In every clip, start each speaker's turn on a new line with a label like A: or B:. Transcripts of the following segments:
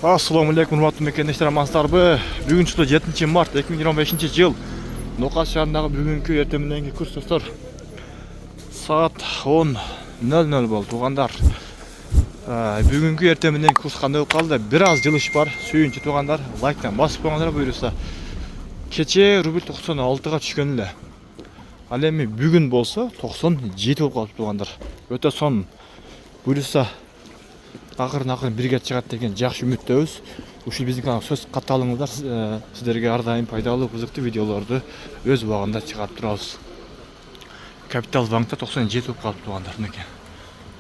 A: Assalamu alaikum, урматтуу мекендештер, амансыздарбы? Бүгүн 7 март 2025 жыл. Нокас шаарындагы бүгүнкү эртең мененки курс достор. Саат 10:00 болду, туугандар. Бүгүнкү эртең мененки курс кандай болуп калды? Бир аз жылыш бар. Сүйүнчү туугандар, лайктан басып коюңдар буюрса. Кече рубль 96га түшкөн эле. Ал эми бүгүн болсо 97 болуп калды туугандар. Өтө сонун. Буюрса акырын бирге чыгат деген жакшы үмүттөбүз. Ушул биздин каналга сөз катталыңыздар. Сиздерге ар дайым пайдалуу, кызыктуу видеолорду өз убагында чыгарып турабыз. Капитал банкта 97 болуп калды туугандар. Мынеке.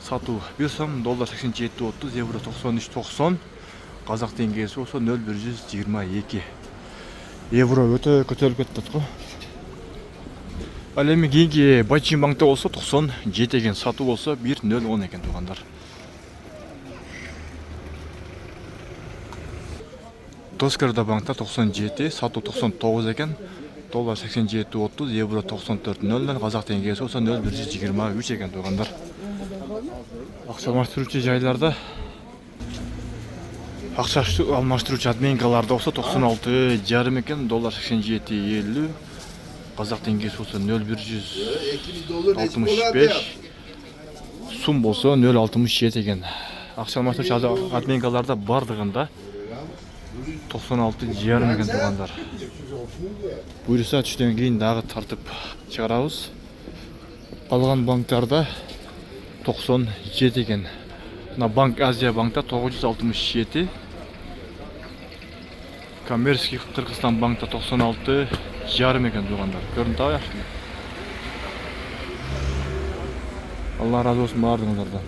A: Сатуу 1 сом, доллар 87.30, евро 93.90, казак теңгеси болсо 0,122. Евро өтө көтөрүлүп кетти го. Ал эми кийинки Бачин банкта болсо 97 экен, сатуу болсо 1,010 экен туугандар. Тоскарда банкта 97, сатуу 99 экен, доллар 87.30, евро 94.00, казак теңгеси болсо 0,123 экен туугандар. Акча алмаштыруучу жайларда, акча алмаштыруучу обменкаларда болсо 96,5 экен, доллар 87.50, казак теңгеси болсо 0,165, сум болсо 0,67 экен. Акча алмаштыруучу обменкаларда бардыгында 96,5 экен туугандар. Буюрса түштөн кийин дагы тартып чыгарабыз. Калган банктарда 97 экен. Мына Банк Азия банкта 967, Коммерческий Кыргызстан банкта 96,5 экен туугандар. Көрүнүп атабы жакшы. Алла разы болсун баардыгыңыздардан.